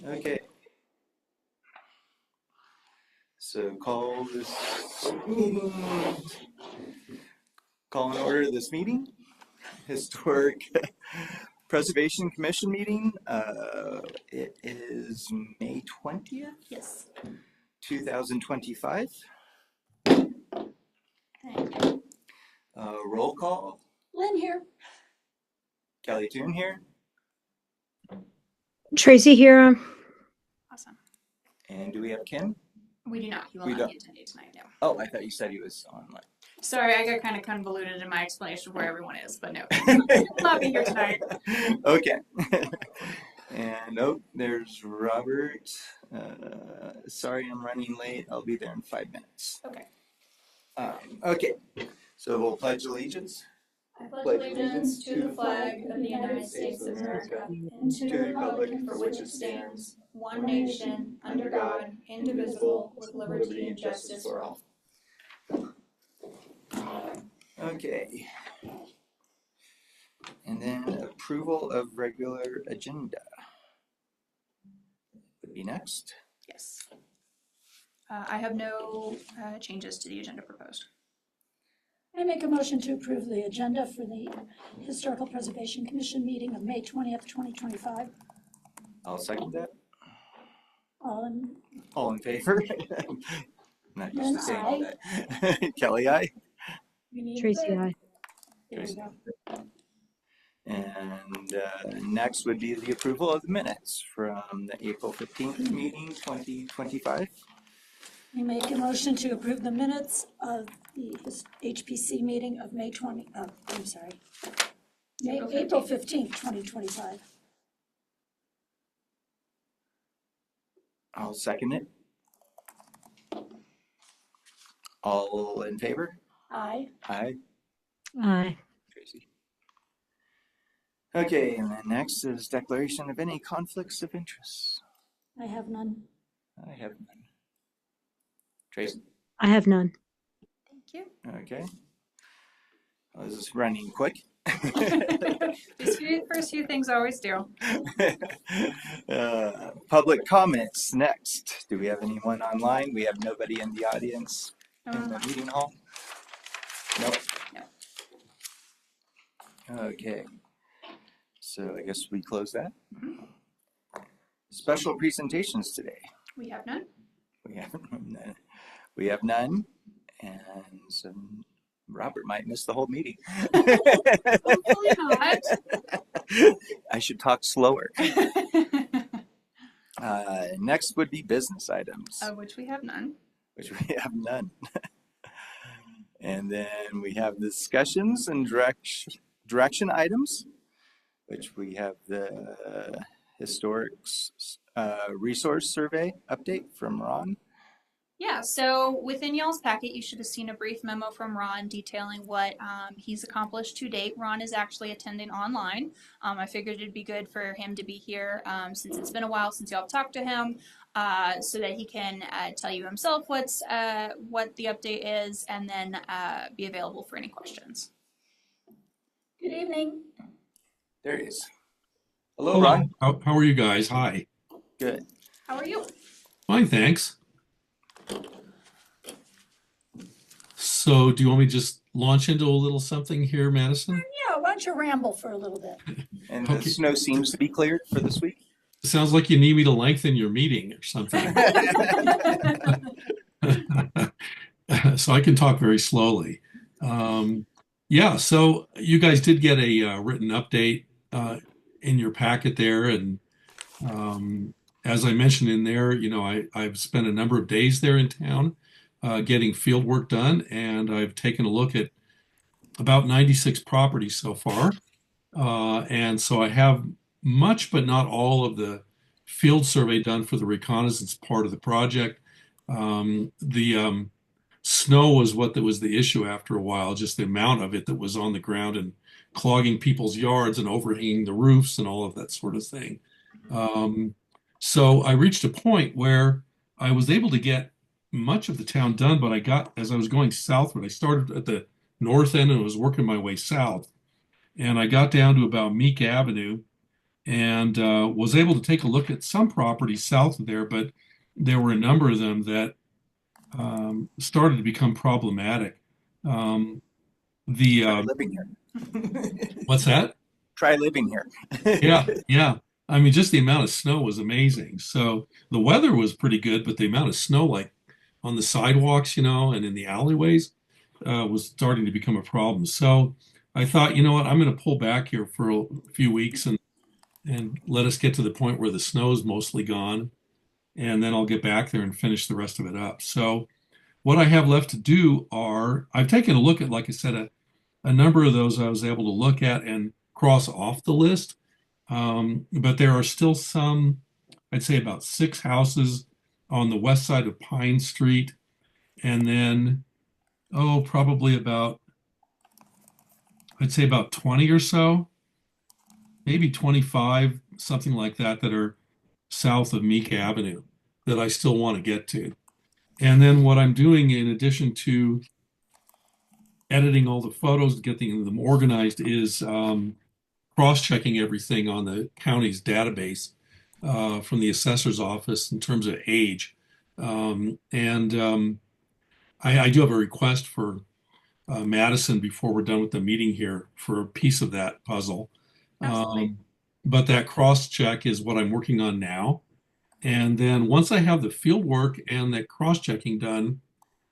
Okay. So call in order this meeting. Historic Preservation Commission meeting. It is May 20th, Yes. 2025. Thank you. Roll call. Lynn here. Kelly Toon here. Tracy here. Awesome. And do we have Ken? We do not. He will We not don't. be attending tonight, no. Oh, I thought you said he was online. Sorry, I got kind of convoluted in my explanation of where everyone is, but no. He will not be here tonight. Okay. And there's Robert. Sorry I'm running late. I'll be there in 5 minutes. Okay. Okay. So we'll pledge allegiance. I pledge allegiance to the flag of the United States of America and to the republic for which it stands, one nation, under God, indivisible, with liberty and justice for all. Okay. And then approval of regular agenda would be next. Yes. I have no changes to the agenda proposed. I make a motion to approve the agenda for the Historical Preservation Commission meeting of May 20th, 2025. I'll second that. All All in favor? Not used to saying all that. Kelly, aye. Tracy, aye. There we go. And next would be the approval of the minutes from the April 15th meeting, 2025. I make a motion to approve the minutes of the HPC meeting of April 15th, 2025. I'll second it. All in favor? Aye. Aye. Aye. Tracy. Okay, and then next is declaration of any conflicts of interest. I have none. I have none. Tracy? I have none. Thank you. Okay. Well, this is running quick. These first few things always do. Public comments next. Do we have anyone online? We have nobody in the audience in the meeting hall? Nope. No. Okay. So I guess we close that. Special presentations today. We have none. We have none. And so Robert might miss the whole meeting. Hopefully not. I should talk slower. Next would be business items. Which we have none. Which we have none. And then we have discussions and direction items, which we have the historic resource survey update from Ron. Yeah, so within y'all's packet, you should have seen a brief memo from Ron detailing what he's accomplished to date. Ron is actually attending online. I figured it'd be good for him to be here since it's been a while since y'all have talked to him, so that he can tell you himself what the update is, and then be available for any questions. Good evening. There he is. Hello, Ron. How are you guys? Hi. Good. How are you? Fine, thanks. So do you want me to just launch into a little something here, Madison? Yeah, why don't you ramble for a little bit? And the snow seems to be cleared for this week. It sounds like you need me to lengthen your meeting or something. So I can talk very slowly. Yeah, so you guys did get a written update in your packet there. And as I mentioned in there, I've spent a number of days there in town getting field work done, and I've taken a look at about 96 properties so far. And so I have much, but not all of the field survey done for the reconnaissance part of the project. The snow was what was the issue after a while, just the amount of it that was on the ground and clogging people's yards and overhanging the roofs and all of that sort of thing. So I reached a point where I was able to get much of the town done, but as I was going southward, I started at the north end and was working my way south. And I got down to about Meek Avenue, and was able to take a look at some properties south of there, but there were a number of them that started to become problematic. The Try living here. what's that? Try living here. Yeah, yeah. I mean, just the amount of snow was amazing. So the weather was pretty good, but the amount of snow, like on the sidewalks, and in the alleyways, was starting to become a problem. So I thought, you know what, I'm going to pull back here for a few weeks and let us get to the point where the snow is mostly gone, and then I'll get back there and finish the rest of it up. So what I have left to do are I've taken a look at, like I said, a number of those I was able to look at and cross off the list. But there are still some, I'd say about 6 houses on the west side of Pine Street, and then, probably about, I'd say about 20 or so, maybe 25, something like that, that are south of Meek Avenue that I still want to get to. And then what I'm doing, in addition to editing all the photos and getting them organized, is cross-checking everything on the county's database from the assessor's office in terms of age. I do have a request for Madison before we're done with the meeting here for a piece of that puzzle. Absolutely. But that cross-check is what I'm working on now. And then once I have the field work and that cross-checking done,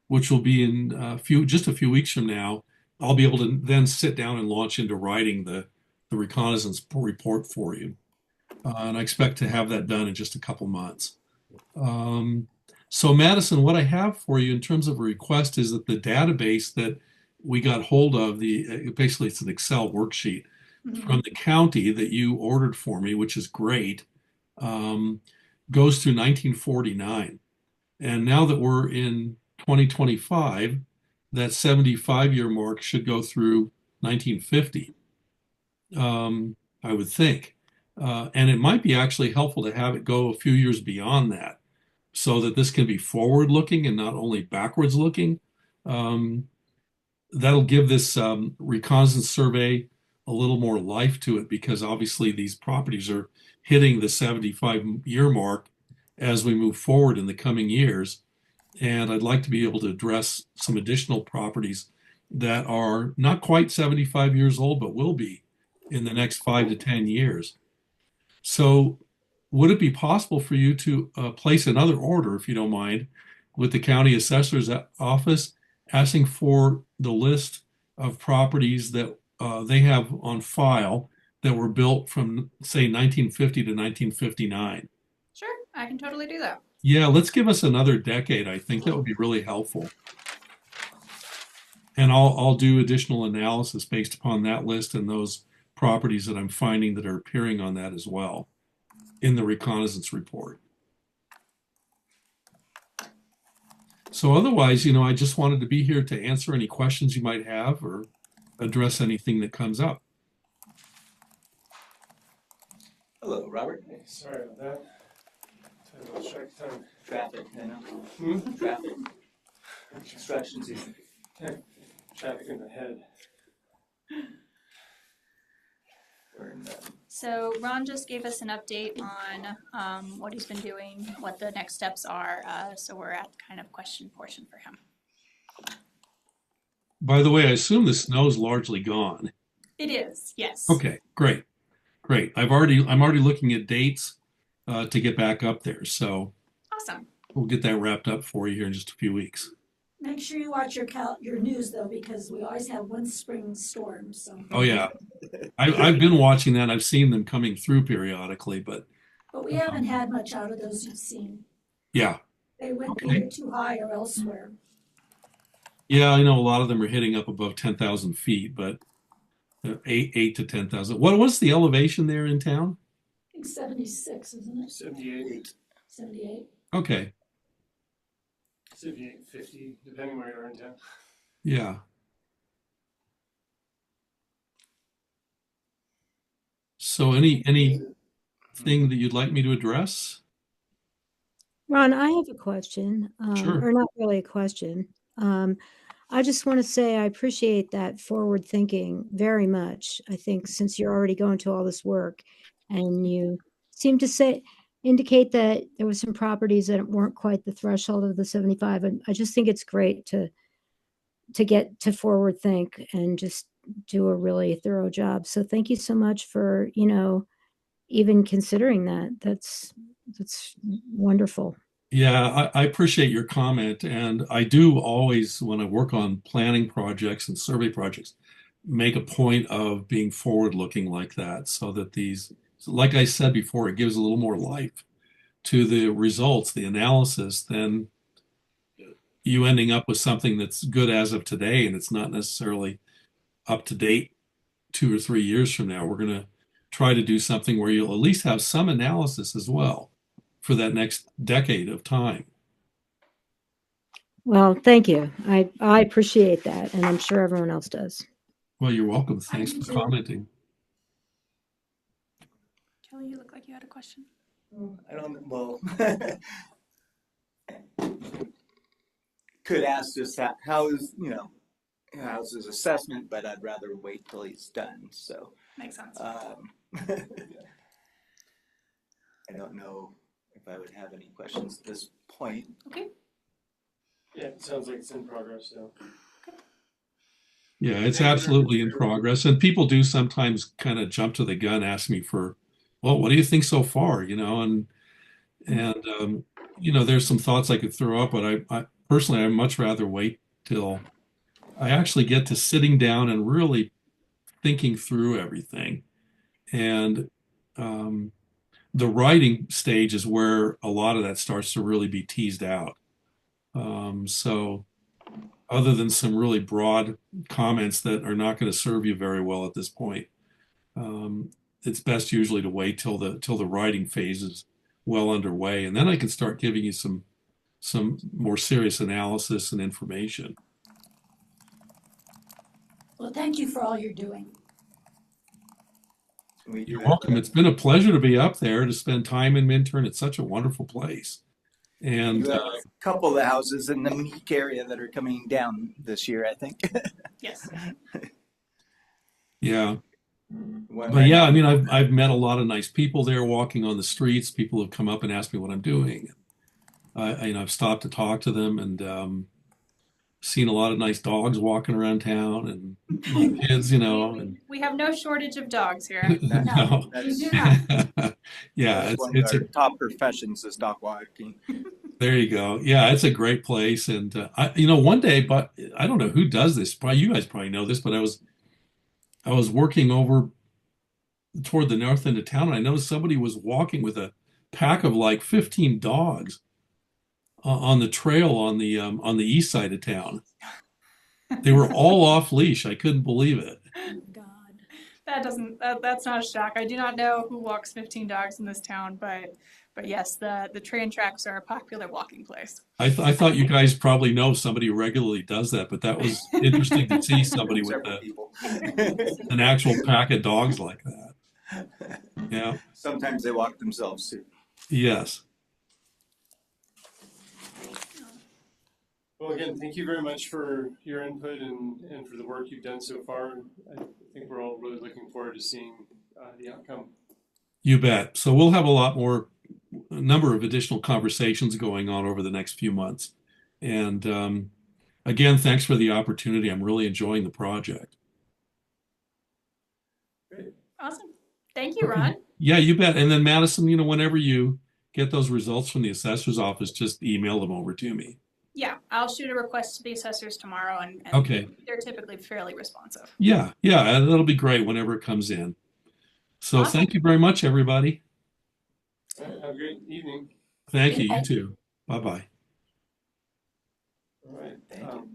which will be in just a few weeks from now, I'll be able to then sit down and launch into writing the reconnaissance report for you. And I expect to have that done in just a couple months. So Madison, what I have for you in terms of a request is that the database that we got hold of, basically it's an Excel worksheet from the county that you ordered for me, which is great, goes through 1949. And now that we're in 2025, that 75-year mark should go through 1950, I would think. And it might be actually helpful to have it go a few years beyond that so that this can be forward looking and not only backwards looking. That'll give this reconnaissance survey a little more life to it, because obviously these properties are hitting the 75-year mark as we move forward in the coming years. And I'd like to be able to address some additional properties that are not quite 75 years old, but will be in the next 5 to 10 years. So would it be possible for you to place another order, if you don't mind, with the county assessor's office, asking for the list of properties that they have on file that were built from, say, 1950 to 1959? Sure, I can totally do that. Yeah, let's give us another decade. I think that would be really helpful. And I'll do additional analysis based upon that list and those properties that I'm finding that are appearing on that as well in the reconnaissance report. So otherwise, I just wanted to be here to answer any questions you might have or address anything that comes up. Hello, Robert. Hey, sorry about that. Time to check time. Traffic, traffic. Instructions. Traffic in the head. So Ron just gave us an update on what he's been doing, what the next steps are. So we're at kind of question portion for him. By the way, I assume the snow's largely gone. It is, yes. Okay, great. I'm already looking at dates to get back up there. So Awesome. we'll get that wrapped up for you here in just a few weeks. Make sure you watch your news though, because we always have one spring storm, so. Oh yeah, I've been watching that. I've seen them coming through periodically, but But we haven't had much out of those you've seen. yeah, They went Okay. either too high or elsewhere. yeah, I know a lot of them are hitting up above 10,000 feet, but 8 to 10,000. What's the elevation there in town? I think 76, isn't it? 78, 78? Okay, 78, 50, depending where you are in town. yeah. So anything that you'd like me to address? Ron, I have a question, Sure. or not really a question. I just want to say I appreciate that forward thinking very much. I think since you're already going to all this work, And you seem to indicate that there were some properties that weren't quite the threshold of the 75. And I just think it's great to get to forward think and just do a really thorough job. So thank you so much for, even considering that. That's wonderful. Yeah, I appreciate your comment. And I do always, when I work on planning projects and survey projects, make a point of being forward looking like that so that like I said before, it gives a little more life to the results, the analysis, than you ending up with something that's good as of today and it's not necessarily up to date 2 or 3 years from now. We're going to try to do something where you'll at least have some analysis as well for that next decade of time. Well, thank you. I appreciate that, and I'm sure everyone else does. Well, you're welcome. Thanks for commenting. Kelly, you look like you had a question. I don't, well, could ask just how's his assessment, but I'd rather wait till he's done, so. Makes sense. I don't know if I would have any questions at this point. Okay. Yeah, it sounds like it's in progress, so. Yeah, it's absolutely in progress. And people do sometimes kind of jump to the gun, ask me for, well, what do you think so far? And there's some thoughts I could throw up, but I personally, I'd much rather wait till I actually get to sitting down and really thinking through everything. And the writing stage is where a lot of that starts to really be teased out. So other than some really broad comments that are not going to serve you very well at this point, it's best usually to wait till the writing phase is well underway, and then I can start giving you some more serious analysis and information. Well, thank you for all you're doing. You're welcome. It's been a pleasure to be up there to spend time in Minturn. It's such a wonderful place. And You have a couple of the houses in the Meek area that are coming down this year, I think. Yes. yeah. But yeah, I mean, I've met a lot of nice people there walking on the streets. People have come up and asked me what I'm doing. I've stopped to talk to them and seen a lot of nice dogs walking around town and kids, and We have no shortage of dogs here. no. You do not. Yeah, That's one it's of our top professions is dog walking. there you go. Yeah, it's a great place. And one day, but I don't know who does this. Probably you guys probably know this, but I was working over toward the north end of town, and I noticed somebody was walking with a pack of like 15 dogs on the trail on the east side of town. They were all off leash. I couldn't believe it. God. That's not a shock. I do not know who walks 15 dogs in this town, but yes, the train tracks are a popular walking place. I thought you guys probably know somebody who regularly does that, but that was interesting to see somebody with Several people. an actual pack of dogs like that. Yeah. Sometimes they walk themselves too. Yes. Well, again, thank you very much for your input and for the work you've done so far. I think we're all really looking forward to seeing the outcome. You bet. So we'll have a number of additional conversations going on over the next few months. And again, thanks for the opportunity. I'm really enjoying the project. Great. Awesome. Thank you, Ron. Yeah, you bet. And then Madison, whenever you get those results from the assessor's office, just email them over to me. Yeah, I'll shoot a request to the assessors tomorrow, and Okay. they're typically fairly responsive. Yeah, that'll be great whenever it comes in. So Awesome. Thank you very much, everybody. All right, have a great evening. Thank you. You too. Bye-bye. All right. Thank you.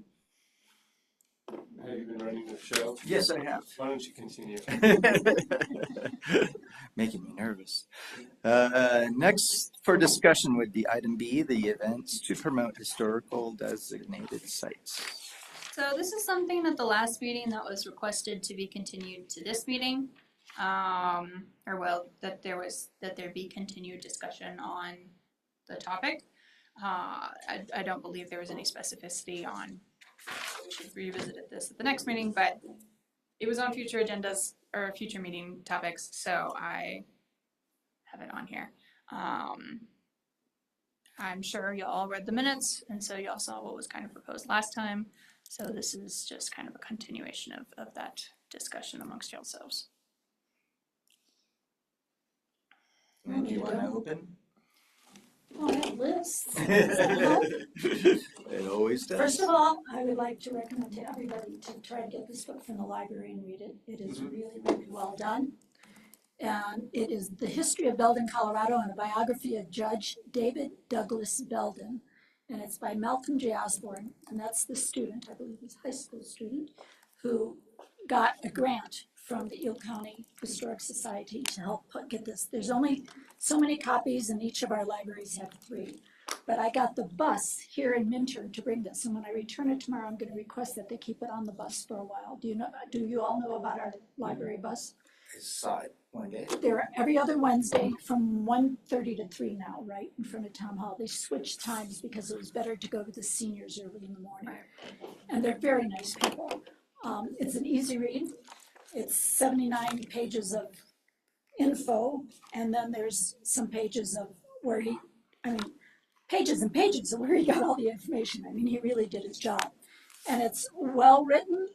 Have you been running the show? Yes, I have. Why don't you continue? Making me nervous. Next for discussion would be item B, the events to promote historical designated sites. So this is something at the last meeting that was requested to be continued to this meeting. That there be continued discussion on the topic. I don't believe there was any specificity on we should revisit this at the next meeting, but it was on future agendas or future meeting topics, so I have it on here. I'm sure you all read the minutes, and so you all saw what was kind of proposed last time. So this is just kind of a continuation of that discussion amongst yourselves. And do you want to open? Well, I have lists. It always does. First of all, I would like to recommend to everybody to try to get this book from the library and read it. It is really, really well done. And it is The History of Belden, Colorado, and a biography of Judge David Douglas Belden. And it's by Malcolm J. Osborne, and that's the student, I believe he's a high school student, who got a grant from the Eel County Historic Society to help get this. There's only so many copies, and each of our libraries have 3. But I got the bus here in Minturn to bring this, and when I return it tomorrow, I'm going to request that they keep it on the bus for a while. Do you all know about our library bus? I saw it one day. They're every other Wednesday from 1:30 to 3 now, right in front of Town Hall. They switched times because it was better to go to the seniors early in the morning. And they're very nice people. It's an easy read. It's 79 pages of info, and then there's some pages of pages and pages of where he got all the information. I mean, he really did his job. And it's well written.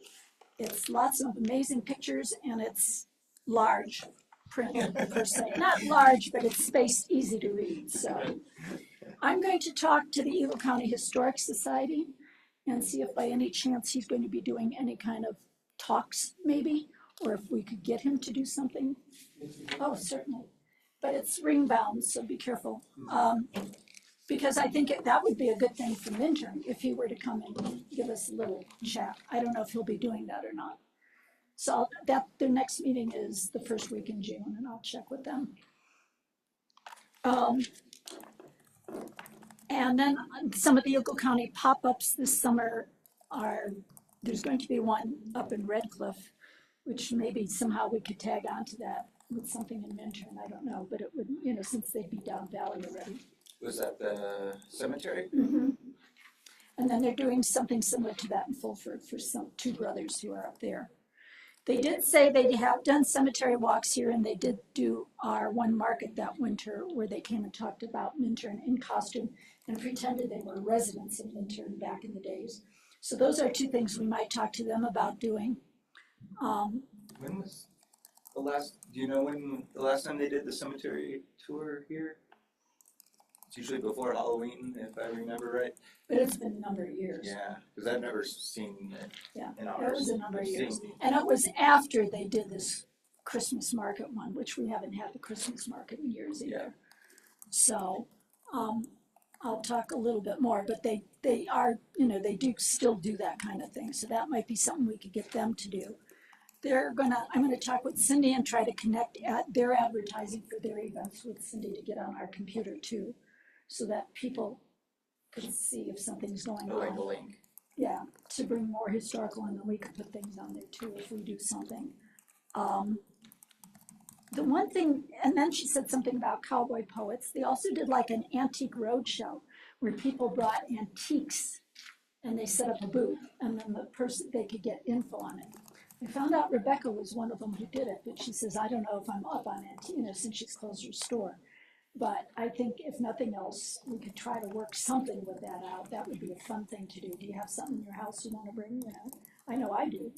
It's lots of amazing pictures, and it's large print per se. Not large, but it's spaced easy to read. So I'm going to talk to the Eagle County Historic Society and see if by any chance he's going to be doing any kind of talks maybe, or if we could get him to do something. Oh, certainly. But it's ring bound, so be careful. Because I think that would be a good thing for Minturn if he were to come and give us a little chat. I don't know if he'll be doing that or not. So their next meeting is the first week in June, and I'll check with them. And then some of the Eagle County pop-ups this summer there's going to be one up in Red Cliff, which maybe somehow we could tag onto that with something in Minturn. I don't know, but it would, since they'd be down valley already. Was that the cemetery? Mm-hmm. And then they're doing something similar to that in Fulford for some 2 brothers who are up there. They did say they have done cemetery walks here, and they did do our one market that winter where they came and talked about Minturn in costume and pretended they were residents of Minturn back in the days. So those are 2 things we might talk to them about doing. When was the last, do you know when the last time they did the cemetery tour here? It's usually before Halloween, if I remember right. But it's been a number of years. Yeah, because I've never seen it in ours. It was a number of I've years. seen- And it was after they did this Christmas market one, which we haven't had the Christmas market in years either. Yeah. So I'll talk a little bit more, but they are, they do still do that kind of thing. So that might be something we could get them to do. I'm gonna talk with Cindy and try to connect their advertising for their events with Cindy to get on our computer too, so that people could see if something's going Oh, like on. a link. Yeah, to bring more historical, and then we could put things on there too if we do something. The one thing, and then she said something about cowboy poets. They also did like an antique roadshow where people brought antiques and they set up a booth, and then they could get info on it. I found out Rebecca was one of them who did it, but she says, I don't know if I'm up on it, since she's closed her store. But I think if nothing else, we could try to work something with that out. That would be a fun thing to do. Do you have something in your house you want to bring? I know I do.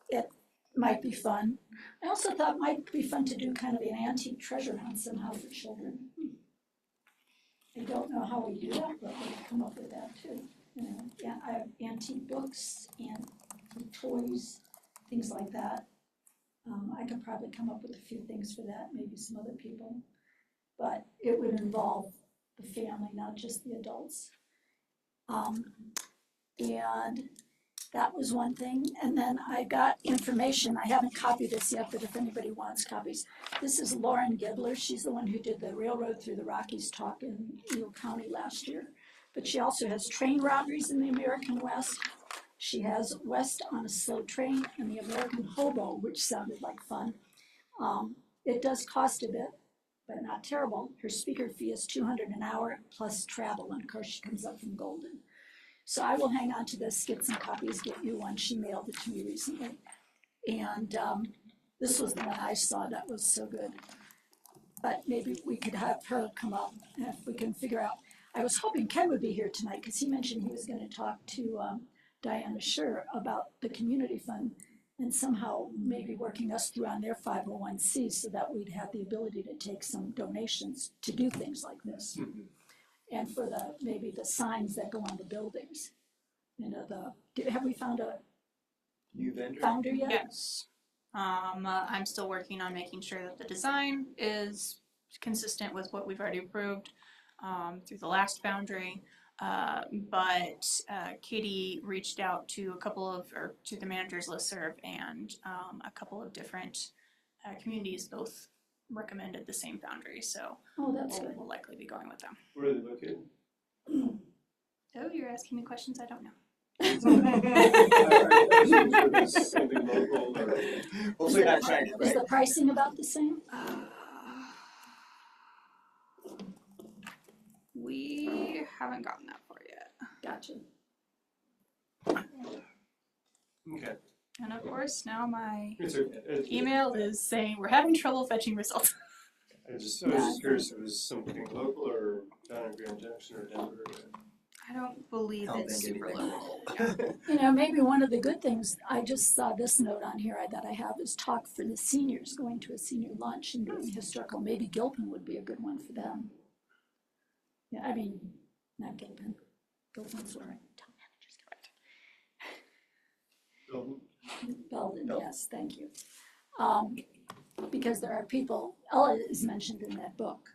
It might be fun. I also thought it might be fun to do kind of an antique treasure hunt somehow for children. I don't know how we do that, but we can come up with that too. Yeah, I have antique books and toys, things like that. I could probably come up with a few things for that, maybe some other people. But it would involve the family, not just the adults. And that was one thing. And then I got information. I haven't copied this yet, but if anybody wants copies. This is Lauren Gibler. She's the one who did the Railroad Through the Rockies talk in Eagle County last year. But she also has train robberies in the American West. She has West on a Slow Train and the American Hobo, which sounded like fun. It does cost a bit, but not terrible. Her speaker fee is $200 an hour plus travel, and of course she comes up from Golden. So I will hang on to this, get some copies, get you one. She mailed it to me recently. And This was the one I saw that was so good. But maybe we could have her come up and if we can figure out. I was hoping Ken would be here tonight because he mentioned he was going to talk to Diana Scher about the community fund and somehow maybe working us through on their 501c so that we'd have the ability to take some donations to do things like this. And for maybe the signs that go on the buildings. You know, have we found a New vendor? founder yet? Yes. I'm still working on making sure that the design is consistent with what we've already approved through the last boundary. But Katie reached out to to the manager's listserv, and a couple of different communities both recommended the same boundary. So Oh, that's good. we'll likely be going with them. Where are they located? Oh, you're asking me questions I don't know. Something local or Hopefully not China, Is right? the pricing about the same? We haven't gotten that far yet. Gotcha. okay. And of course, now my It's okay. email is saying we're having trouble fetching results. I was just curious if it was something local or down in Grand Junction or Denver. I don't believe Don't it's think super anything. local. You know, maybe one of the good things, I just saw this note on here that I have is talk for the seniors, going to a senior lunch and doing historical. Maybe Gilpin would be a good one for them. Yeah, I mean, not Gilpin. Gilpin's where town managers go. Belden, yes, thank you. Because there are people, Ella is mentioned in that book.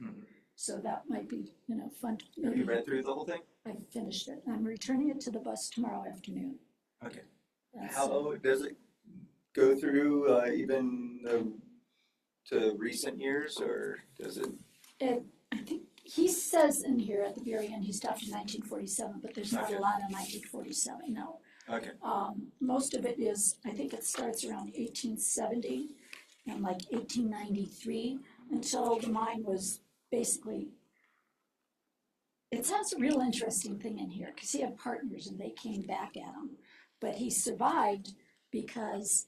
So that might be, you know, fun. Have you read through the whole thing? I finished it. I'm returning it to the bus tomorrow afternoon. Okay. That's, How does it go through to recent years, or does it? I think he says in here at the very end, he stopped in 1947, but there's not Okay. a lot of 1947, no. Okay. Most of it is, I think it starts around 1870 and like 1893 until the mine was basically, it says a real interesting thing in here because he had partners and they came back at him. But he survived because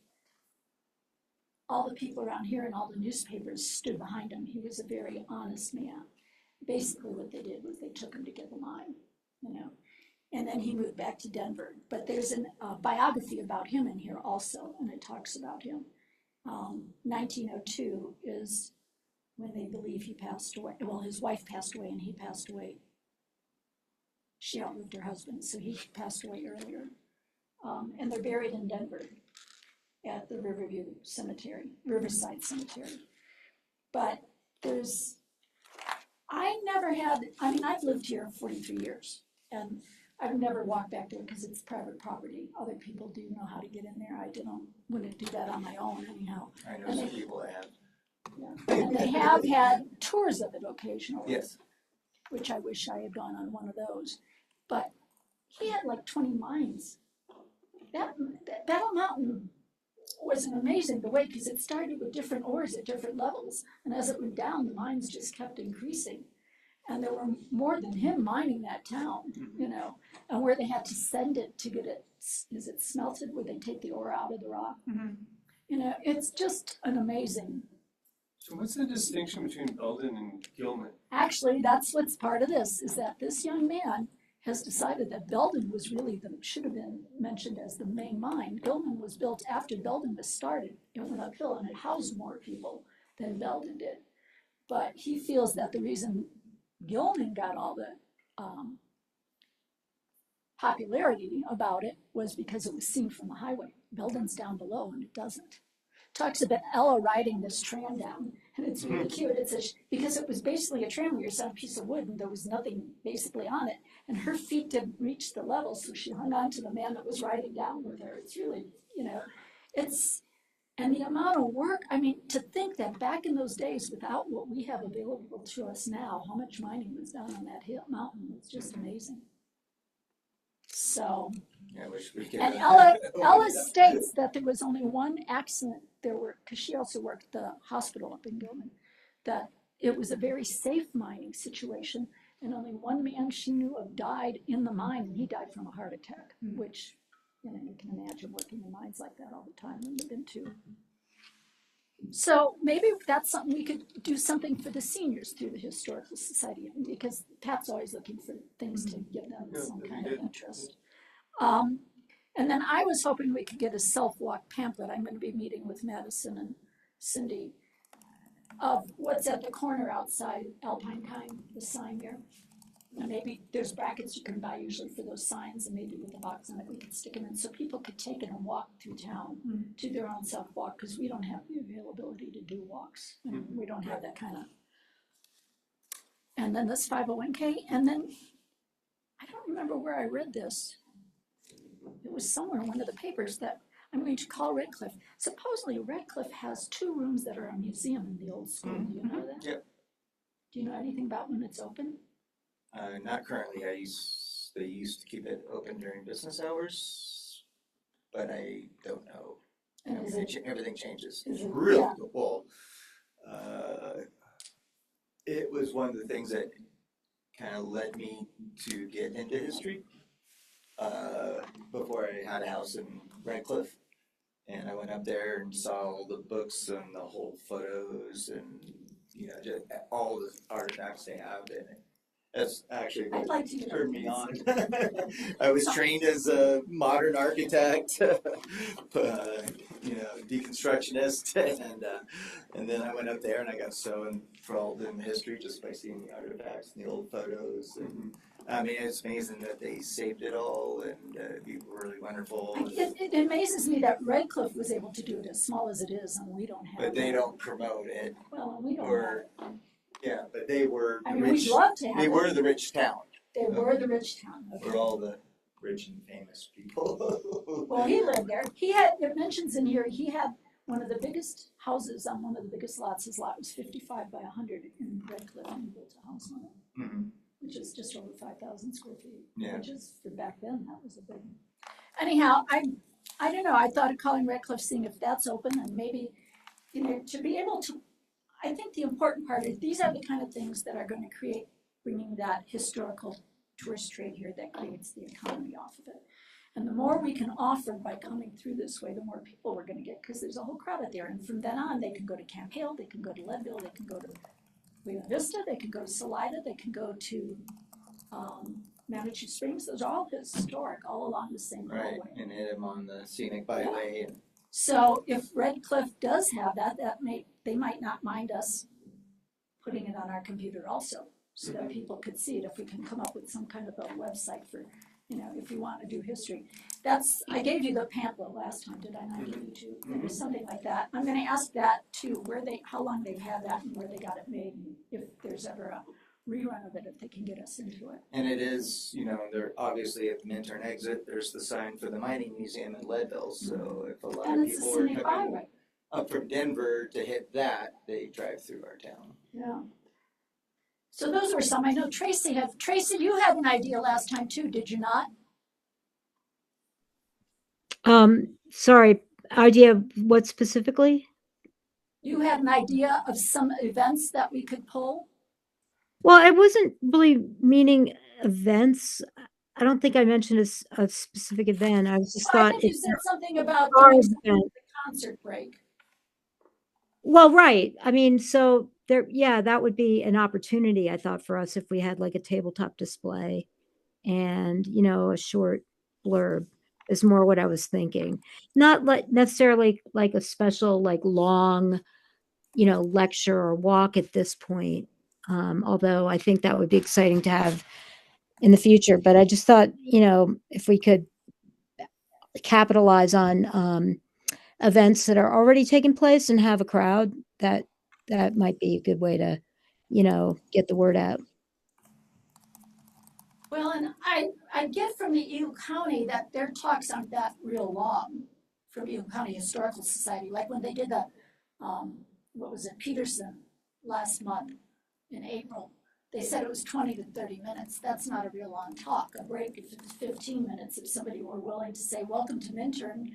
all the people around here and all the newspapers stood behind him. He was a very honest man. Basically what they did was they took him to get the mine, you know. And then he moved back to Denver. But there's a biography about him in here also, and it talks about him. 1902 is when they believe he passed away. Well, his wife passed away and he passed away. She outlived her husband, so he passed away earlier. And they're buried in Denver at the Riverside Cemetery. But I've lived here 43 years, and I've never walked back there because it's private property. Other people do know how to get in there. Wouldn't do that on my own anyhow. I know some people that have. Yeah. And they have had tours of it occasionally. Yes. Which I wish I had gone on one of those. But he had like 20 mines. That Battle Mountain was an amazing the way because it started with different ores at different levels. And as it went down, the mines just kept increasing. And there were more than him mining that town, you know, and where they had to send it to get it, is it smelted where they take the ore out of the rock? You know, it's just an amazing. So what's the distinction between Belden and Gilman? Actually, that's what's part of this, is that this young man has decided that Belden was really should have been mentioned as the main mine. Gilman was built after Belden was started. It went uphill and it housed more people than Belden did. But he feels that the reason Gilman got all the popularity about it was because it was seen from the highway. Belden's down below and it doesn't. Talks about Ella riding this tram down, and it's really cute. It says, because it was basically a tram where you saw a piece of wood and there was nothing basically on it, and her feet didn't reach the level, so she hung on to the man that was riding down with her. It's really, you know, and the amount of work, I mean, to think that back in those days, without what we have available to us now, how much mining was done on that mountain, it's just amazing. So, Yeah, I wish we could. and Ella states that there was only one accident because she also worked the hospital up in Gilman, that it was a very safe mining situation, and only one man she knew of died in the mine, and he died from a heart attack, which, you know, you can imagine working in mines like that all the time wouldn't have been too So maybe that's something we could do something for the seniors through the Historical Society, because Pat's always looking for things to give them Yeah, some that'd be kind of good. interest. Um, and then I was hoping we could get a self-walk pamphlet. I'm gonna be meeting with Madison and Cindy of what's at the corner outside Alpine Kind, the sign there. And maybe there's brackets you can buy usually for those signs, and maybe with a box on it, we could stick them in, so people could take it and walk through town, do their own self-walk, because we don't have the availability to do walks. And we don't have that kind of. And then this 501K, and then, I don't remember where I read this. It was somewhere in one of the papers that I'm going to call Red Cliff. Supposedly Red Cliff has 2 rooms that are a museum in the old school. Do you know that? Yep. Do you know anything about when it's open? Not currently. They used to keep it open during business hours, but I don't know. And is it, Everything changes. is it- Really yeah. well. It was one of the things that kind of led me to get into history. Before I had a house in Redcliffe, and I went up there and saw all the books and the whole photos and just all the artifacts they have in it. That's actually I'd what like to do turned me that. on. I was trained as a modern architect, deconstructionist, and then I went up there and I got so enthralled in history just by seeing the artifacts and the old photos. And I mean, it's amazing that they saved it all, and it'd be really wonderful. It amazes me that Red Cliff was able to do it as small as it is, and we don't have. But they that. don't promote it, Well, we don't or but they were have. I the mean, rich. we'd love to have. They it. were the rich town. They were the rich town. Okay. We're all the rich and famous people. Well, he lived there. He had. It mentions in here he had one of the biggest houses on one of the biggest lots. His lot was 55 by 100 in Red Cliff, and he built a house on it. Mhm. Which is just over 5,000 square feet. Yeah. Which is, for back then, that was a big. Anyhow, I don't know, I thought of calling Red Cliff, seeing if that's open, and maybe, to be able to, I think the important part is, these are the kind of things that are gonna create, bringing that historical tourist trade here that creates the economy off of it. And the more we can offer by coming through this way, the more people we're gonna get, because there's a whole crowd out there, and from then on, they can go to Camp Hale, they can go to Leadville, they can go to Buena Vista, they can go to Salida, they can go to Manitou Springs. Those are all historic, all along the same Right, railway. and hit them on the scenic byway. And So if Red Cliff does have that, they might not mind us putting it on our computer also, so that people could see it, if we can come up with some kind of a website for, if you want to do history. I gave you the pamphlet last time, did I not give you two? Maybe something like that. I'm gonna ask that too, how long they've had that and where they got it made, and if there's ever a rerun of it, if they can get us into it. And it is, they're obviously at the Minturn exit, there's the sign for the mining museum in Leadville. So if a lot And of it's a people are scenic coming byway, up from Denver to hit that, they drive through our town. yeah. So those were some, I know Tracy, you had an idea last time too, did you not? Sorry, idea of what specifically? You had an idea of some events that we could pull? Well, I wasn't really meaning events. I don't think I mentioned a specific event. I just I thought think you if said something about there are doing something events. with the concert break. Well, right. I mean, so that would be an opportunity, I thought, for us if we had like a tabletop display and, a short blurb is more what I was thinking. Not like necessarily like a special, like long, lecture or walk at this point. Although I think that would be exciting to have in the future. But I just thought, if we could capitalize on events that are already taking place and have a crowd, that might be a good way to, get the word out. Well, and I get from the Eagle County that their talks aren't that real long, from Eagle County Historical Society, like when they did the, Peterson last month in April. They said it was 20 to 30 minutes. That's not a real long talk. A break, if it's 15 minutes, if somebody were willing to say, welcome to Minturn,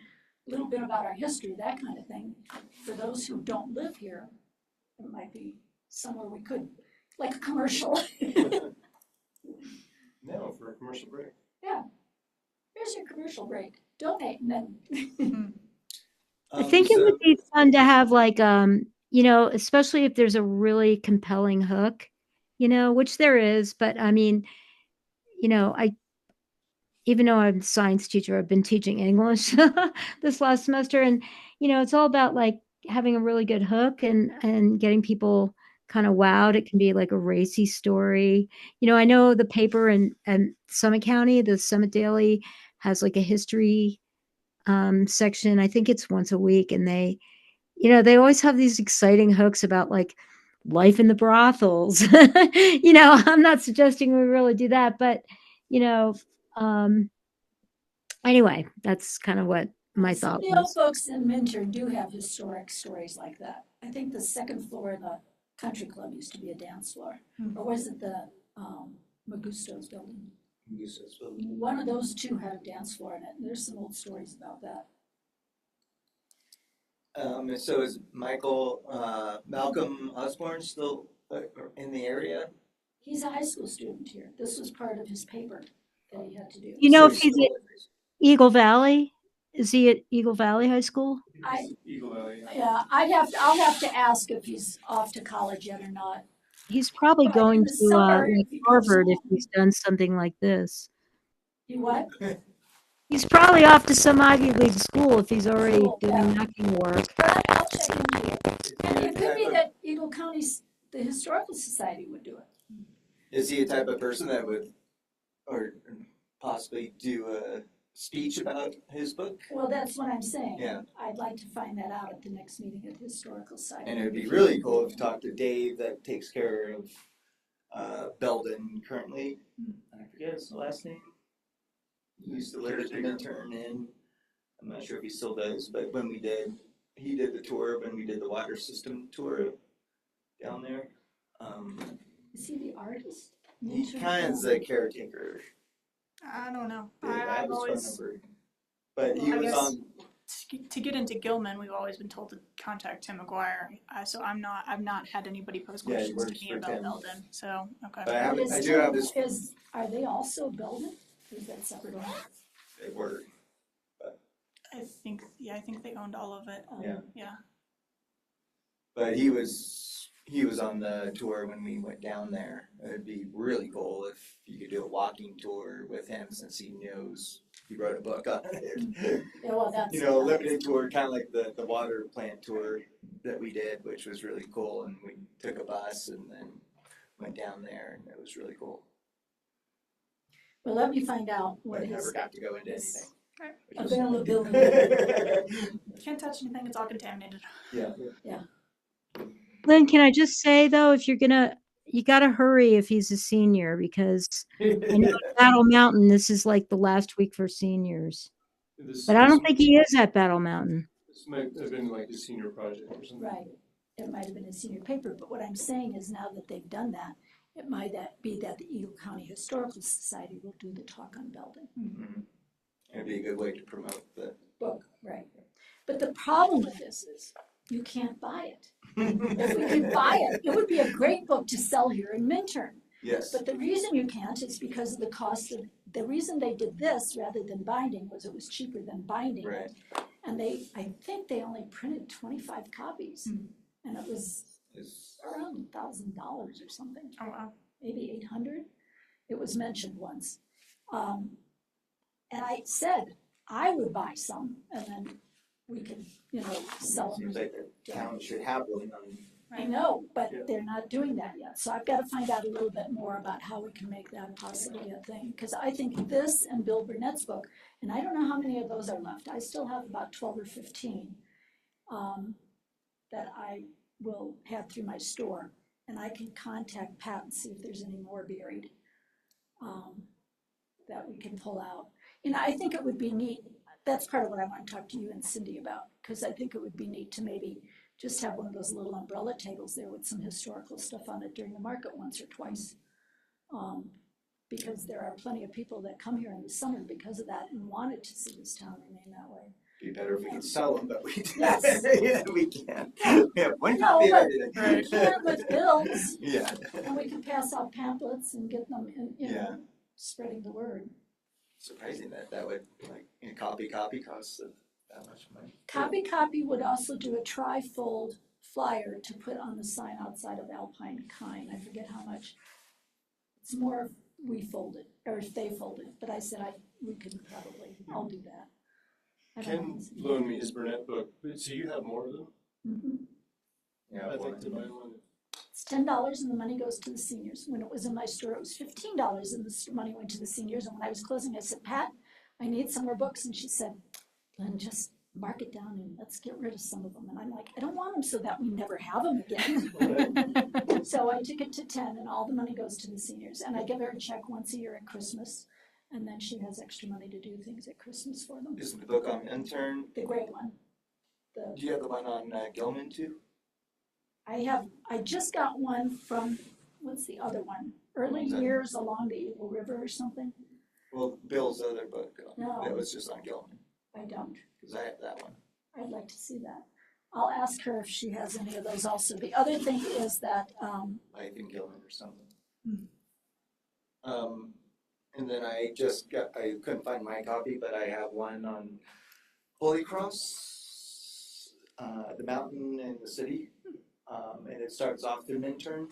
a little bit about our history, that kind of thing. For those who don't live here, it might be somewhere we could, like a commercial. Now for a commercial break. Yeah. Here's your commercial break. Donate and then. I think it would be fun to have like, especially if there's a really compelling hook, which there is, but I mean, I even though I'm a science teacher, I've been teaching English this last semester, and it's all about like having a really good hook and getting people kind of wowed. It can be like a racy story. I know the paper in Summit County, the Summit Daily, has like a history section. I think it's once a week, and they always have these exciting hooks about like life in the brothels. I'm not suggesting we really do that, but you know, um, anyway, that's kind of what my Some thought of the old was. folks in Minturn do have historic stories like that. I think the second floor of the country club used to be a dance floor, or was it the Magusto's building? One of those two had a dance floor in it, and there's some old stories about that. So is Malcolm Osborne still in the area? He's a high school student here. This was part of his paper that he had to do. You know So if he's at Eagle Valley? Is he at Eagle Valley High School? Eagle Valley. Yeah, I'll have to ask if he's off to college yet or not. He's probably But in going the to summer, like if he goes Harvard if home- he's done something like this. You what? He's probably off to some Ivy League school if he's already School, doing yeah. that kind of work. But I'll check into it. And it could be that Eagle County's, the Historical Society would do it. Is he a type of person that would, or possibly do a speech about his book? Well, that's what I'm saying. Yeah. I'd like to find that out at the next meeting of the Historical Society. And it would be really cool if you talked to Dave that takes care of Belden currently. I forget his last name. He used to live at the Minturn Inn. I'm not sure if he still does, but when he did the tour when we did the water system tour down there. Is he the artist? He kind of is the caretaker. I don't know. I I've was always, phone number. But he I was guess- on. to get into Gilman, we've always been told to contact Tim McGuire. So I've not had anybody pose Yeah, he questions to works me for about Tim. Belden. So, okay. But I Is do have this. Are they also Belden? Or is that separate? They were. I think they owned all of it. Yeah. Yeah. But he was on the tour when we went down there. It'd be really cool if you could do a walking tour with him since he wrote a book on it. Yeah, well, that's. A limited tour, kind of like the water plant tour that we did, which was really cool. And we took a bus and then went down there, and it was really cool. Well, let me find out what But I his never got to go into anything. Right. Which availability. Can't touch anything. It's all contaminated. Yeah. Lynn, can I just say though, if you gotta hurry if he's a senior, because I know at Battle Mountain, this is like the last week for seniors. But I don't think he is at Battle Mountain. This might have been like a senior project or something. Right. It might have been a senior paper, but what I'm saying is now that they've done that, it might be that the Eagle County Historical Society will do the talk on Belden. Mhm. It'd be a good way to promote the. Book, right. But the problem with this is you can't buy it. If we could buy it, it would be a great book to sell here in Minturn. Yes. But the reason you can't is because of the cost of, the reason they did this rather than binding was it was cheaper than binding. Right. And I think they only printed 25 copies. And it was around $1,000 or something, Oh wow. maybe 800. It was mentioned once. And I said I would buy some and then we could, sell them. Seems like the town should have one on. I know, but Yeah. they're not doing that yet. So I've got to find out a little bit more about how we can make that possibly a thing. Because I think this and Bill Burnett's book, and I don't know how many of those are left. I still have about 12 or 15 that I will have through my store. And I can contact Pat and see if there's any more buried that we can pull out. I think it would be neat. That's part of what I want to talk to you and Cindy about, because I think it would be neat to maybe just have one of those little umbrella tables there with some historical stuff on it during the market once or twice. Because there are plenty of people that come here in the summer because of that and wanted to see this town remain that way. Be better if we could sell them, but we Yes. yeah, we can't. We have one No, copy of but everything. we can with bills, Yeah. and we can pass out pamphlets and get them, Yeah. spreading the word. Surprising that would, like, a copy costs that much money. Copy would also do a tri-fold flyer to put on the sign outside of Alpine Kine. I forget how much. It's more if we fold it, or if they fold it, but I said we could probably, I'll do that. I don't Ken know. loaned me his Burnett book, but so you have more of them? Mhm. Yeah, I'd one. like to buy one. It's $10 and the money goes to the seniors. When it was in my store, it was $15 and the money went to the seniors. And when I was closing, I said, Pat, I need some more books. And she said, Glenn, just mark it down and let's get rid of some of them. And I'm like, I don't want them so that we never have them again. So I took it to 10 and all the money goes to the seniors. And I give her a check once a year at Christmas. And then she has extra money to do things at Christmas for them. Is the book on intern? The gray one. Do you have the one on Gilman too? I just got one from, what's the other one? Early Years Along the Eagle River or something? Well, Bill's other book, No. that was just on Gilman, I don't. because I have that one. I'd like to see that. I'll ask her if she has any of those also. The other thing is that, Life in Gilman or something. Hmm. And then I couldn't find my copy, but I have one on Holy Cross, the mountain and the city. And it starts off through Minturn.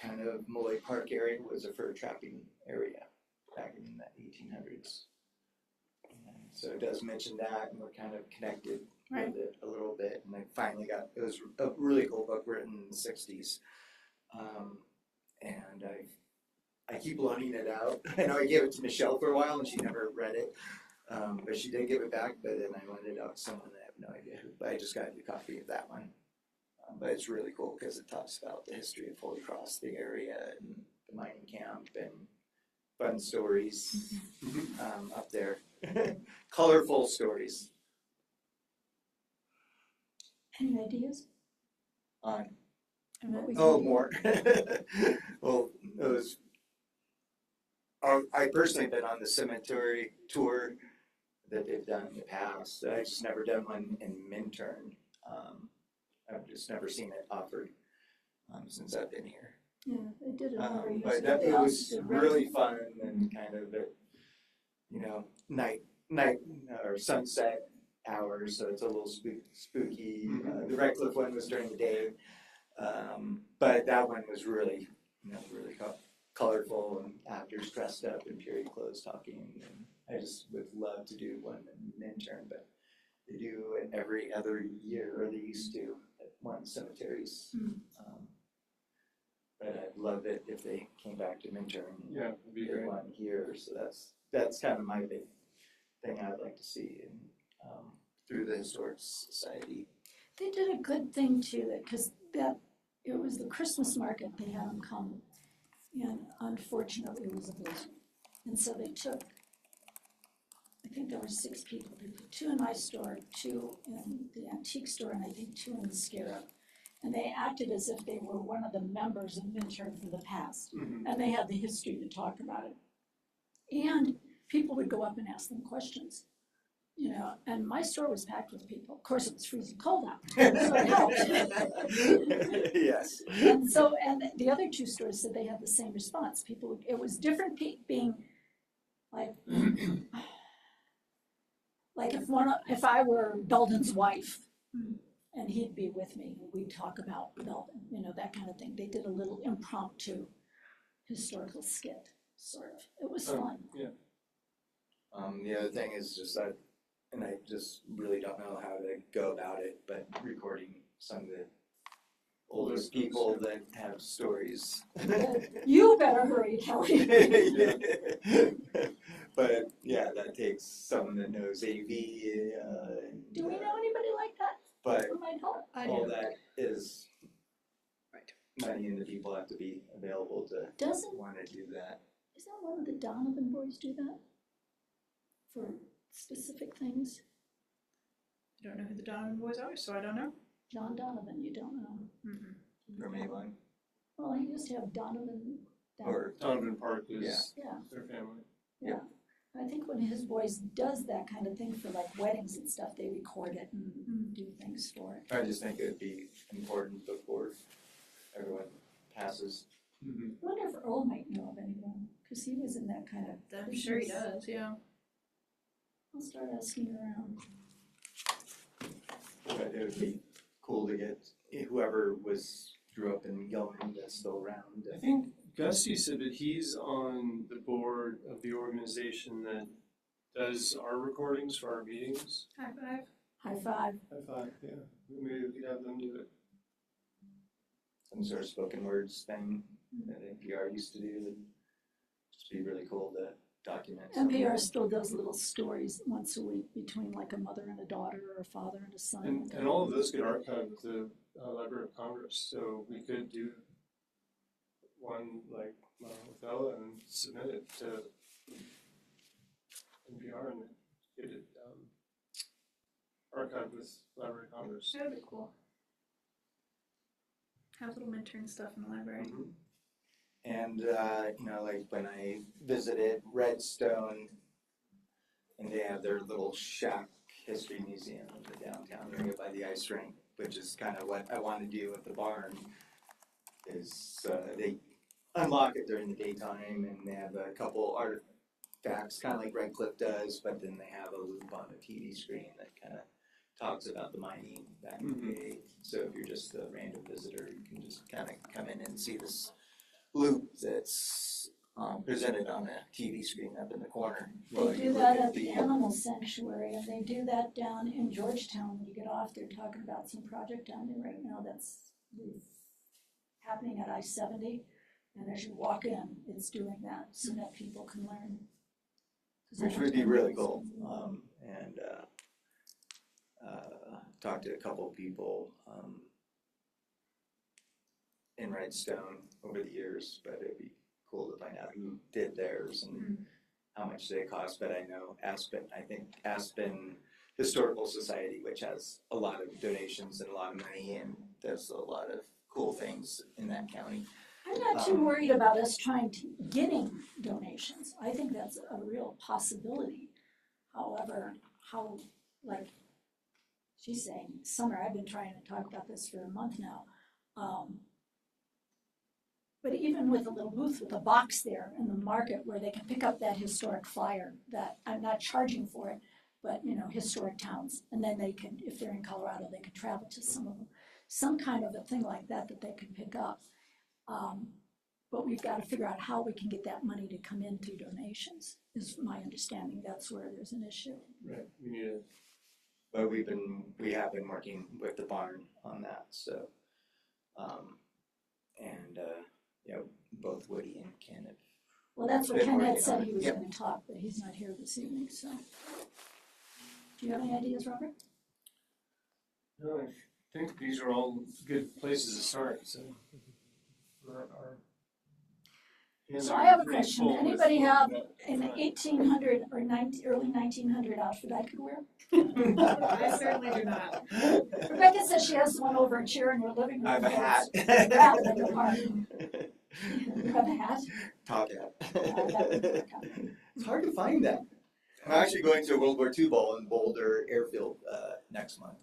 Kind of Molloy Park area was a fur trapping area back in the 1800s. And so it does mention that, and we're kind of connected with it a little bit. And I finally it was a really cool book written in the 60s. And I keep loaning it out. I know I gave it to Michelle for a while and she never read it. But she did give it back, but then I loaned it out to someone that I have no idea who. But I just got a copy of that one. But it's really cool because it talks about the history of Holy Cross, the area, and the mining camp, and fun stories up there. Colorful stories any ideas? on. And what we Oh, can do? more. Well, it was. I personally been on the cemetery tour that they've done in the past. I just never done one in Minturn. I've just never seen it offered since I've been here. Yeah, they did it over years But ago. They it also was did really fun and kind of night or sunset hours, so it's a little spooky. The Redcliffe one was during the day, but that one was really really colorful and actors dressed up in period clothes talking. And I just would love to do one in Minturn, but they do it every other year, or they used to at one cemeteries. But I'd love it if they came back to Minturn and Yeah, it'd be did great. one here. So that's kind of my big thing I'd like to see through the Historic Society. They did a good thing too, because it was the Christmas market, they had them come, and unfortunately it was a blizzard. And so they took, I think there were 6 people, they put 2 in my store, 2 in the antique store, and I think 2 in the Scarab. And they acted as if they were one of the members of Minturn from the past, and they had the history to talk about it. And people would go up and ask them questions. And my store was packed with people. Of course, it was freezing cold out, so it helped. Yes. And the other 2 stores said they had the same response. It was different being like if I were Belden's wife and he'd be with me and we'd talk about Belden, that kind of thing. They did a little impromptu historical skit, sort of. It was fun. Yeah. The other thing is just that, and I just really don't know how to go about it, but recording some of the oldest people that have stories. You better hurry, Kelly. But yeah, that takes someone that knows AV. Do we know anybody like that? But Who might help? all that is money, and the people have to be available to Doesn't want to do that. Is that one of the Donovan boys do that? For specific things? I don't know who the Donovan boys are, so I don't know. John Donovan, you don't know. From Avon. Well, he used to have Donovan. Or Donovan Park is Yeah, their family. yeah. I think when his boys does that kind of thing for like weddings and stuff, they record it and do things for it. I just think it would be important before everyone passes. Mm-hmm. I wonder if Earl might know of anyone, because he was in that kind of. I'm sure he business. does, yeah. I'll start asking around. But it would be cool to get whoever grew up in Gilman that's still around. I think Gusty said that he's on the board of the organization that does our recordings for our meetings. High five. High five. I thought, yeah, maybe we could have them do it. Some sort of spoken words thing that NPR used to do. That'd just be really cool to document. NPR still does little stories once a week between like a mother and a daughter or a father and a son. And all of those get archived with the Library of Congress, so we could do one like with Ella and submit it to NPR and get it archived with Library of Congress. That would be cool. Have little midterm stuff in the library. Mhm. And, you know, like when I visited Redstone and they have their little shack history museum in the downtown area by the ice rink, which is kind of what I want to do with the barn, is they unlock it during the daytime and they have a couple artifacts, kind of like Red Cliff does, but then they have a loop on the TV screen that kind of talks about the mining back in the day. So if you're just a random visitor, you can just kind of come in and see this loop that's presented on a TV screen up in the corner. They do that at the animal sanctuary, and they do that down in Georgetown. When you get off, they're talking about some project down there right now that's happening at I-70. And as you walk in, it's doing that so that people can learn. Which would be really cool. And talked to a couple of people in Redstone over the years, but it'd be cool to find out who did theirs and how much they cost. But I know Aspen Historical Society, which has a lot of donations and a lot of money and does a lot of cool things in that county. I'm not too worried about us getting donations. I think that's a real possibility. However, like she's saying, Summer, I've been trying to talk about this for a month now. But even with a little booth with a box there in the market where they can pick up that historic flyer, that I'm not charging for it, but you know, historic towns. And then they can, if they're in Colorado, they can travel to some of them. Some kind of a thing like that they can pick up. But we've got to figure out how we can get that money to come in through donations, is my understanding. That's where there's an issue. Right, we need to. But we have been working with the barn on that, so, you know, both Woody and Ken have. Well, that's what Been Ken had working said on he it. was Yep. going to talk, but he's not here this evening, so. Do you have any ideas, Robert? No, I think these are all good places to start, so. So I have a question. Anybody have an 1800 or early 1900 outfit I could wear? I certainly do not. Rebecca says she has one over a chair in her living room. I have a hat. Hat in the park. You have a hat? Top hat. That would work out. It's hard to find that. I'm actually going to a World War II ball in Boulder Airfield next month.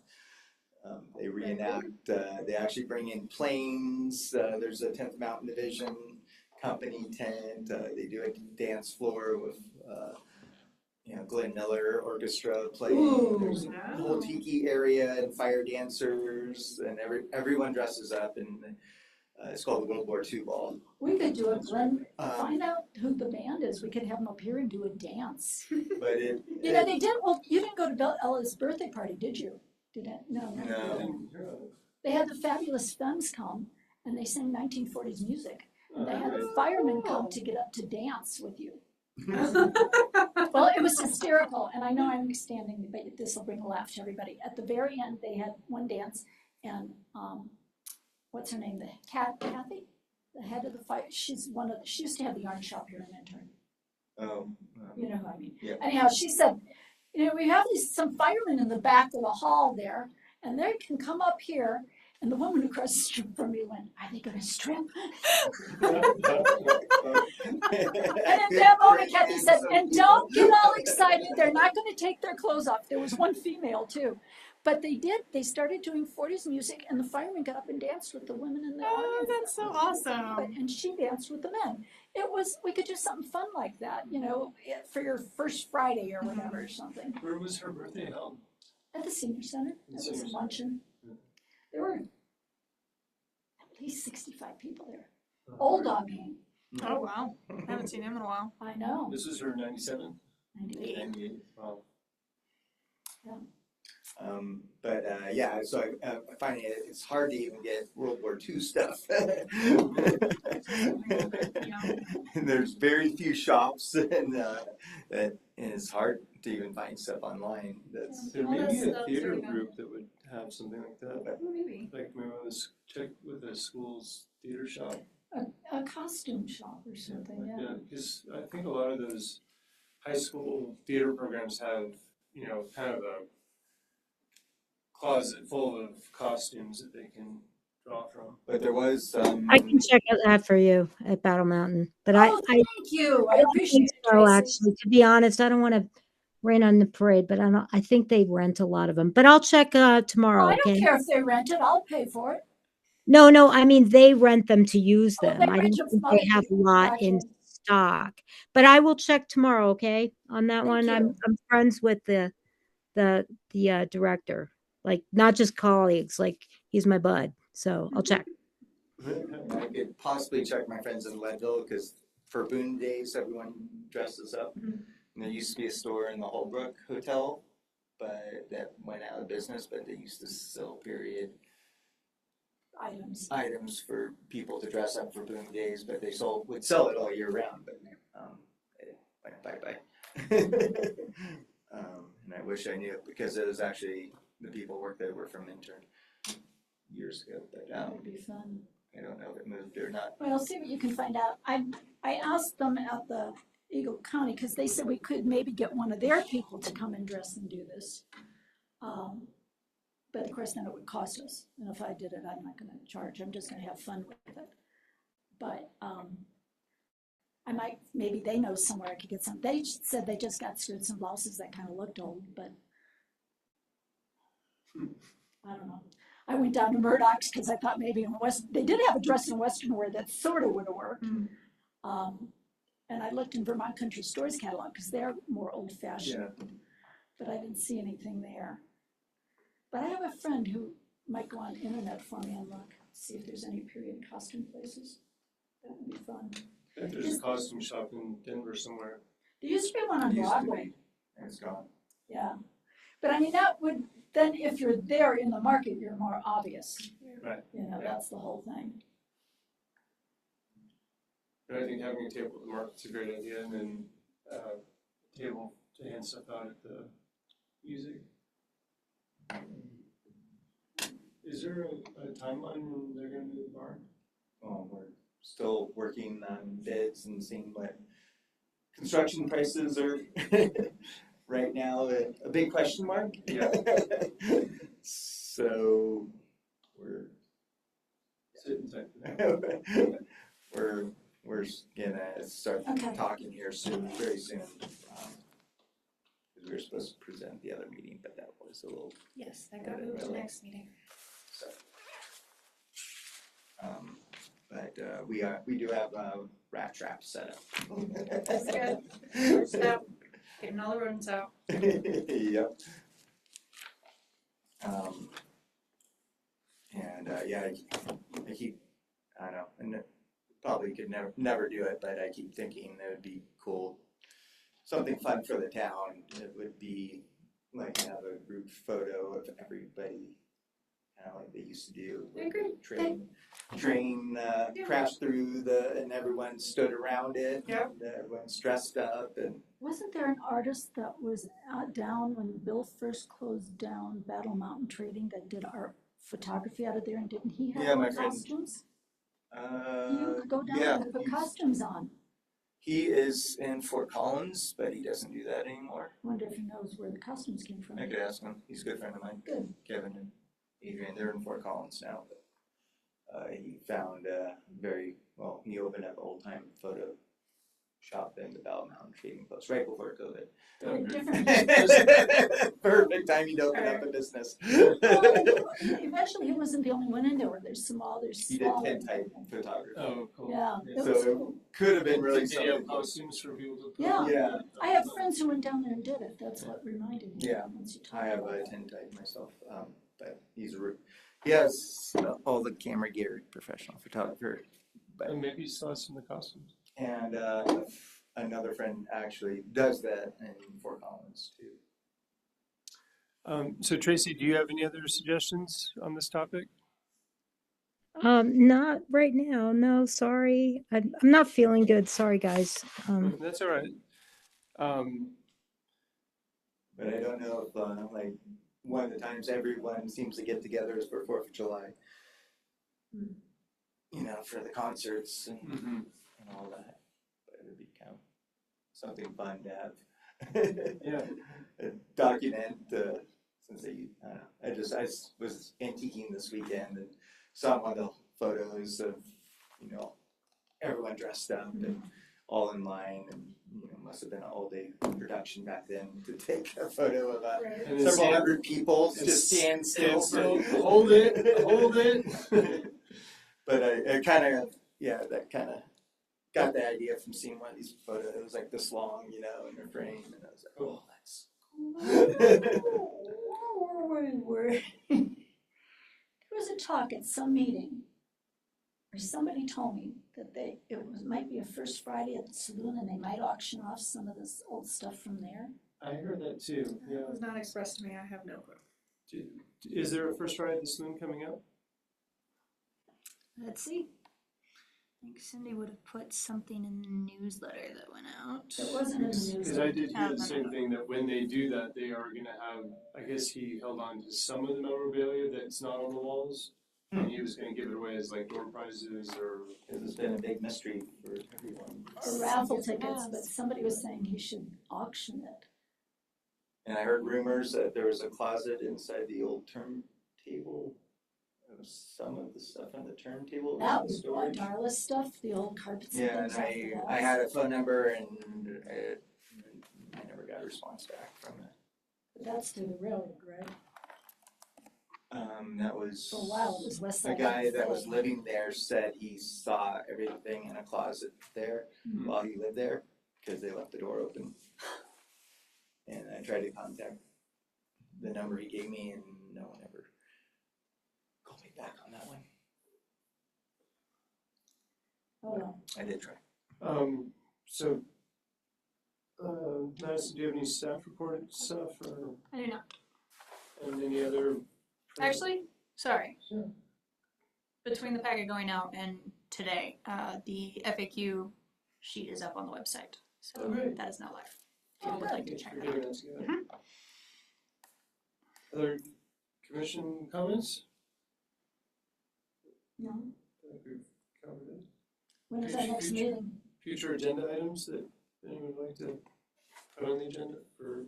They reenact, they actually bring in planes. There's a 10th Mountain Division company tent. They do a dance floor with, you know, Glenn Miller Orchestra playing. Ooh. There's a whole tiki area and fire dancers, and everyone dresses up, and it's called the World War II ball. We could do a Glenn, find out who the band is. We could have them up here and do a dance. But it, You know, they did, well, you didn't go to Ella's birthday party, did you? Did it? No. No. They had the Fabulous Femmes come and they sang 1940s music. And they had the firemen come to get up to dance with you. Well, it was hysterical, and I know I'm standing, but this will bring a laugh to everybody. At the very end, they had one dance, and what's her name? Kathy, the head of the fire. She used to have the yarn shop here in Intern. Oh. You know who I mean? Yeah. Anyhow, she said, you know, we have some firemen in the back of the hall there, and they can come up here. And the woman across the street from me went, "Are they going to strip?" And at that moment, Kathy said, "And don't get all excited. They're not going to take their clothes off." There was one female too, But they started doing 40s music and the firemen got up and danced with the women in the Oh, audience. that's so awesome. And she danced with the men. We could do something fun like that, for your first Friday or whatever or something. Where was her birthday held? At the senior center, there was Senior a center. luncheon. Yeah. There were at least 65 people there. Old dog game. Oh, wow. I haven't seen him in a while. I know. This was her 97? 98. 98. Wow. Yeah, so I find it's hard to even get World War II stuff. And there's very few shops, and it's hard to even find stuff online. That's There Well, may be that's- a that's theater very good. group that would have something like that. Maybe. Like maybe on this check with the school's theater shop. A costume shop or something, yeah. Yeah, because I think a lot of those high school theater programs have, kind of a closet full of costumes that they can draw from. But there was I can check out that for you at Battle Mountain. But Oh, thank you. I don't appreciate think it, so, Tracy. actually. To be honest, I don't want to rain on the parade, but I think they rent a lot of them. But I'll check tomorrow, I don't okay? care if they rent it. I'll pay for it. No, I mean they rent them to use Oh, them. they I rent don't them think they from have a you. lot in Gotcha. stock. But I will check tomorrow, okay? On that Thank one, you. I'm friends with the director, like not just colleagues, like he's my bud. So I'll check. I could possibly check my friends in Leadville because for Boone Days, everyone dresses up. Mhm. And there used to be a store in the Holbrook Hotel, but that went out of business. But they used to sell period items for people to dress up for Boone Days, but they would sell it all year round. But it went bye. And I wish I knew it because it was actually the people worked there were from Minturn years ago. But That would be fun. I don't know if it moved or not. Well, see what you can find out. I asked them at the Eagle County because they said we could maybe get one of their people to come and dress and do this. But of course, then it would cost us. And if I did it, I'm not going to charge. I'm just going to have fun with it. But I might, maybe they know somewhere I could get some. They said they just got skirts and blouses that kind of looked old, but I don't know. I went down to Murdoch's because I thought maybe they did have a dress in Western wear that sort of would have worked. And I looked in Vermont Country Stores catalog because they're more old fashioned, but I didn't see anything there. But I have a friend who might go on the internet for me and look, see if there's any period costume places. That would be fun. If there's a costume shop in Denver somewhere. There used to be one on Used to be. Broadway. And it's gone. Yeah. But I mean, that would, then if you're there in the market, you're more obvious. Right. That's the whole thing. But I think having a table at the market's a great idea, and then a table to hand stuff out at the music. Is there a timeline when they're gonna move the barn? Well, we're still working on bids and seeing what construction prices are right now. A big question mark. Yeah. So we're Sitting tight. we're gonna start Okay. talking here soon, very soon. Because we were supposed to present the other meeting, but that was a little Yes, that got moved to next meeting. so. But we do have rat traps set up. That's good. First step, getting all the rodents out. Yep. I keep, I don't know, and probably could never do it, but I keep thinking it would be cool. Something fun for the town. It would be like have a group photo of everybody, kind of like they used to do. I agree. Train crashed through and everyone stood around it. Yep. And everyone's dressed up and. Wasn't there an artist that was down when Bill first closed down Battle Mountain Trading that did art photography out of there, and didn't he have Yeah, my all friend. costumes? You could go down yeah, and put he's- costumes on. He is in Fort Collins, but he doesn't do that anymore. Wonder if he knows where the costumes came from. I could ask him. He's a good friend of mine. Good. Kevin and Adrian, they're in Fort Collins now. But he found he opened up old time photo shop in the Bell Mountain Trading Post right before COVID. Different. Perfect timing to open up a business. Well, eventually, he wasn't the only one in there. There's some others. He did smaller. tintype photography. Oh, cool. Yeah, it So was it cool. could have been really Did you have something. costumes for people to put Yeah. on? Yeah. I have friends who went down there and did it. That's what reminded me. Yeah. Once you I talk have about a that. tintype myself, but he has all the camera gear, professional photographer. And maybe you saw some of the costumes. And another friend actually does that in Fort Collins too. So Tracy, do you have any other suggestions on this topic? Not right now. No, sorry. I'm not feeling good. Sorry, guys. That's all right. But I don't know if like one of the times everyone seems to get together is for 4th of July. You know, for the concerts and all that. But it'd be kind of something fun to have. Yeah. Document since I was antiquing this weekend and saw one of the photos of, you know, everyone dressed up and all in line, and you know, must have been an all-day production back then to take a photo of And several hundred people just stand still. Hold it, hold it. But I kind of, that kind of got the idea from seeing one of these photos. It was like this long, you know, in her frame, and I was like, oh, that's There was a talk at some meeting where somebody told me that might be a first Friday at the saloon and they might auction off some of this old stuff from there. I heard that too. Yeah. That was not expressed to me. I have no clue. Is there a first Friday at the Saloon coming up? Let's see. I think Cindy would have put something in the newsletter that went out. It wasn't in the news. Because I did hear the same thing, that when they do that, they are gonna have, I guess he held on to some of the memorabilia that's not on the walls. And he was gonna give it away as like door prizes or. It's been a big mystery for everyone. Or raffle tickets, but somebody was saying he should auction it. And I heard rumors that there was a closet inside the old turntable. There was some of the stuff on the turntable That was in was storage. Darla stuff, the old carpets and Yeah, things and off the walls. I had a phone number and I never got a response back from it. That's to the railroad, right? That was. For a while, it was West The Side. guy that was living there said he saw everything in a closet there while he lived there, because they left the door open. And I tried to contact the number he gave me and no one ever called me back on that one. Oh, well. I did try. So, Madison, do you have any staff report stuff or, I do not. and any other? Actually, sorry. Sure. Between the packet going out and today, the FAQ sheet is up on the website. So Oh, great. that is now live. If you would like to check For it out. giving us that. Other commission comments? No, I think we've covered it. when is our next Future- meeting? Future agenda items that anyone would like to put on the agenda for?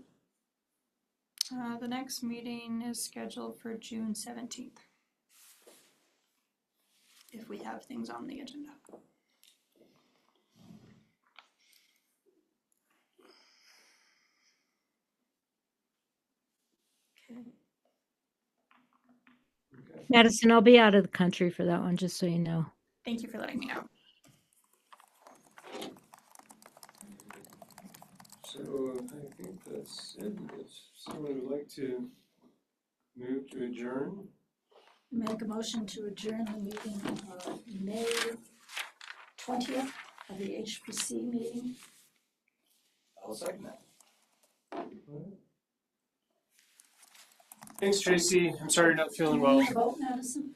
The next meeting is scheduled for June 17th. If we have things on the agenda. Okay. Madison, I'll be out of the country for that one, just so you know. Thank you for letting me know. So I think that's it. If someone would like to move to adjourn, Make a motion to adjourn the meeting of May 20th of the HPC meeting. I'll second that. thanks Tracy. I'm sorry you're not feeling well. Vote, Madison?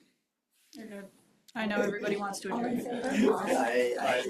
You're good. I know everybody wants to All in adjourn. favor? I